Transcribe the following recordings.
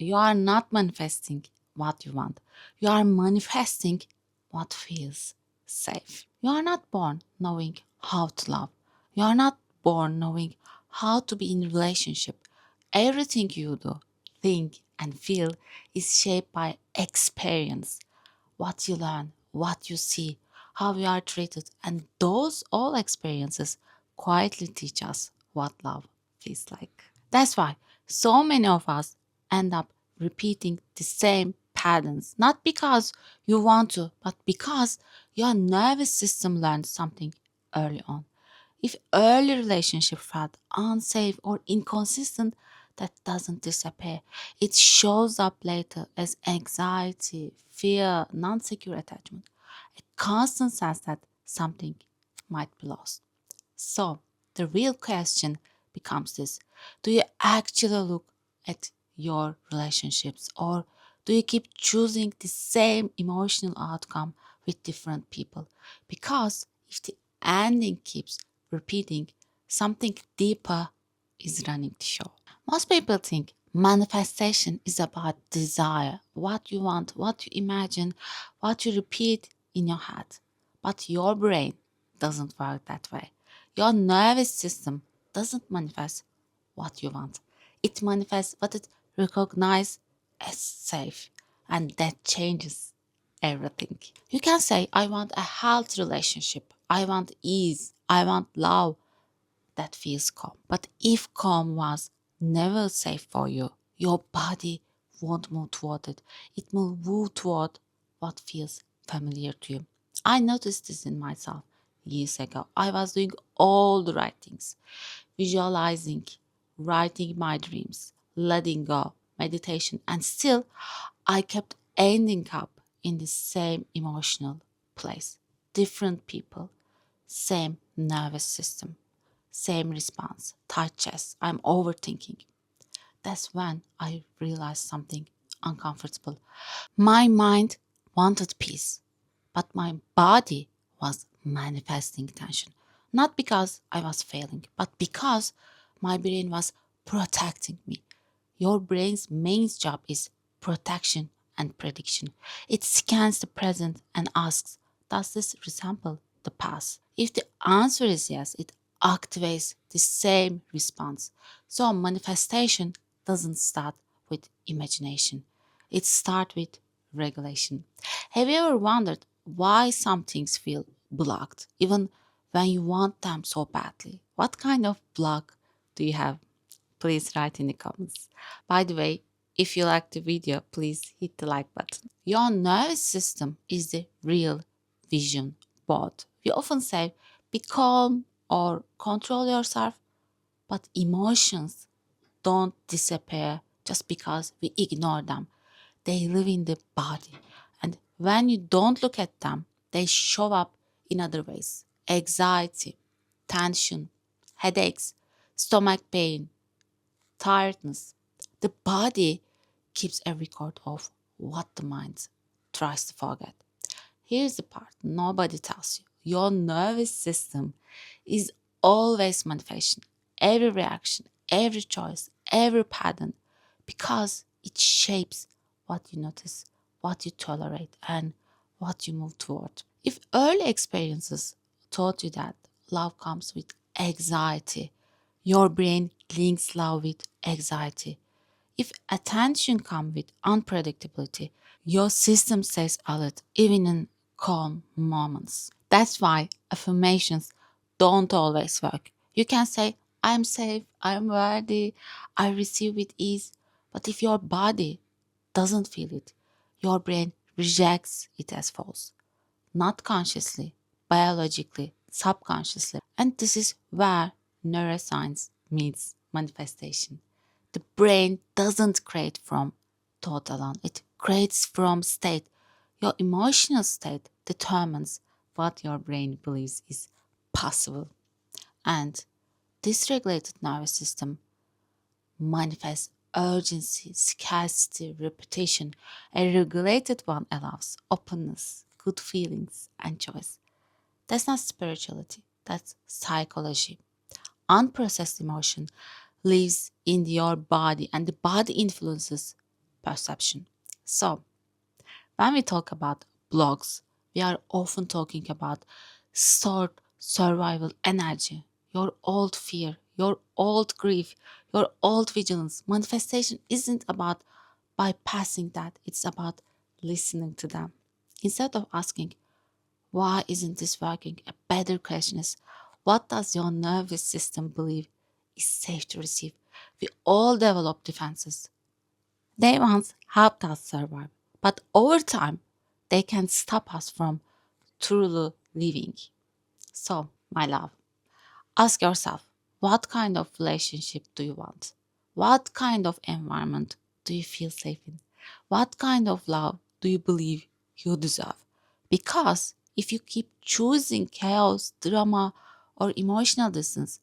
You are not manifesting what you want. You are manifesting what feels safe. You are not born knowing how to love. You are not born knowing how to be in relationship. Everything you do, think, and feel is shaped by experience. What you learn, what you see, how you are treated, and those all experiences quietly teach us what love feels like. That's why so many of us end up repeating the same patterns, not because you want to, but because your nervous system learned something early on. If early relationship felt unsafe or inconsistent, that doesn't disappear. It shows up later as anxiety, fear, non-secure attachment, a constant sense that something might be lost. So, the real question becomes this: do you actually look at your relationships, or do you keep choosing the same emotional outcome with different people? Because if the ending keeps repeating, something deeper is running the show. Most people think manifestation is about desire, what you want, what you imagine, what you repeat in your head. But your brain doesn't work that way. Your nervous system doesn't manifest what you want. It manifests what it recognizes as safe. And that changes everything. You can say, I want a healthy relationship. I want ease. I want love that feels calm. But if calm was never safe for you, your body won't move toward it. It will move toward what feels familiar to you. I noticed this in myself years ago. I was doing all the right things, visualizing, writing my dreams, letting go, meditation, and still I kept ending up in the same emotional place. Different people, same nervous system, same response, tight chest, I'm overthinking. That's when I realized something uncomfortable. My mind wanted peace, but my body was manifesting tension. Not because I was failing, but because my brain was protecting me. Your brain's main job is protection and prediction. It scans the present and asks, does this resemble the past? If the answer is yes, it activates the same response. So manifestation doesn't start with imagination. It starts with regulation. Have you ever wondered why some things feel blocked, even when you want them so badly? What kind of block do you have? Please write in the comments. By the way, if you like the video, please hit the like button. Your nervous system is the real vision board. We often say, be calm or control yourself, but emotions don't disappear just because we ignore them. They live in the body. And when you don't look at them, they show up in other ways: anxiety, tension, headaches, stomach pain, tiredness. The body keeps a record of what the mind tries to forget. Here's the part nobody tells you: your nervous system is always manifesting every reaction, every choice, every pattern, because it shapes what you notice, what you tolerate, and what you move toward. If early experiences taught you that love comes with anxiety, your brain links love with anxiety. If attention comes with unpredictability, your system stays alert even in calm moments. That's why affirmations don't always work. You can say, I'm safe, I'm worthy, I receive with ease. But if your body doesn't feel it, your brain rejects it as false. Not consciously, biologically, subconsciously. And this is where neuroscience meets manifestation. The brain doesn't create from thought alone, it creates from state. Your emotional state determines what your brain believes is possible. And dysregulated nervous system manifests urgency, scarcity, repetition. A regulated one allows openness, good feelings, and choice. That's not spirituality, that's psychology. Unprocessed emotion lives in your body, and the body influences perception. So, when we talk about blogs, we are often talking about stored survival energy, your old fear, your old grief, your old vigilance. Manifestation isn't about bypassing that, it's about listening to them. Instead of asking, why isn't this working? A better question is, what does your nervous system believe is safe to receive? We all develop defenses. They once helped us survive, but over time, they can stop us from truly living. So, my love, ask yourself, what kind of relationship do you want? What kind of environment do you feel safe in? What kind of love do you believe you deserve? Because if you keep choosing chaos, drama, or emotional distance,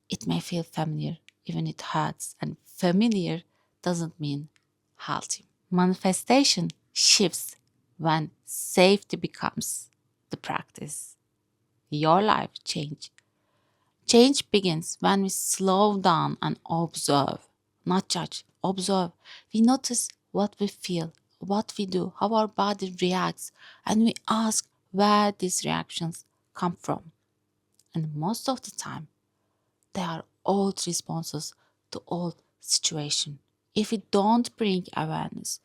it may feel familiar, even it hurts, and familiar doesn't mean healthy. Manifestation shifts when safety becomes the practice. Your life change. Change begins when we slow down and observe, not judge, observe. We notice what we feel, what we do, how our body reacts, and we ask where these reactions come from. And most of the time, they are old responses to old situation. If we don't bring awareness,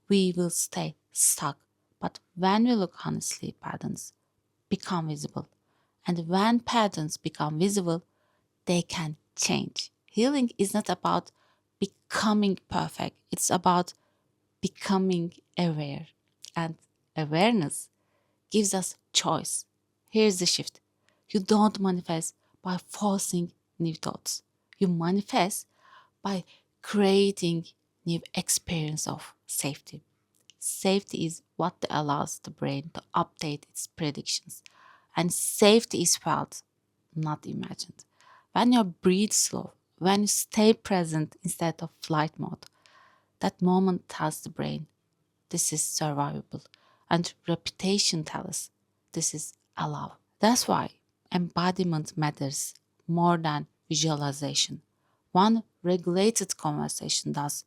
we will stay stuck. But when we look honestly, patterns become visible. And when patterns become visible, they can change. Healing is not about becoming perfect, it's about becoming aware. And awareness gives us choice. Here's the shift: you don't manifest by forcing new thoughts, you manifest by creating new experience of safety. Safety is what allows the brain to update its predictions, and safety is felt, not imagined. When you breathe slow, when you stay present instead of flight mode, that moment tells the brain this is survivable, and reputation tells us this is allowed. That's why embodiment matters more than visualization. One regulated conversation does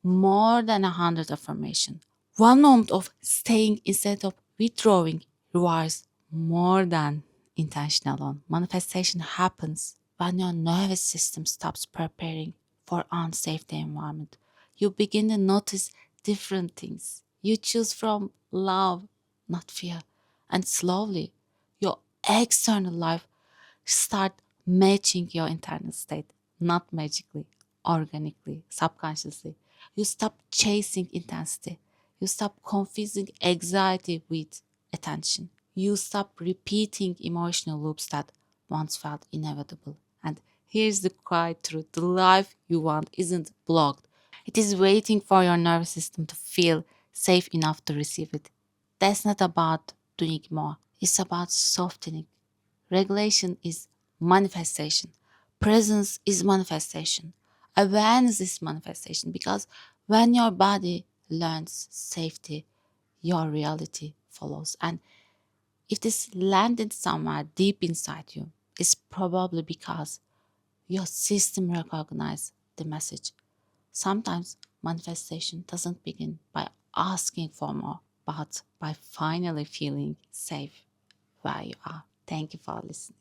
more than 100 affirmation. One moment of staying instead of withdrawing requires more than intention alone. Manifestation happens when your nervous system stops preparing for unsafe environment. You begin to notice different things. You choose from love, not fear. And slowly, your external life start matching your internal state, not magically, organically, subconsciously. You stop chasing intensity. You stop confusing anxiety with attention. You stop repeating emotional loops that once felt inevitable. And here's the quiet truth: the life you want isn't blocked, it is waiting for your nervous system to feel safe enough to receive it. That's not about doing more, it's about softening. Regulation is manifestation. Presence is manifestation. Awareness is manifestation, because when your body learns safety, your reality follows. And if this landed somewhere deep inside you, it's probably because your system recognizes the message. Sometimes manifestation doesn't begin by asking for more, but by finally feeling safe where you are. Thank you for listening.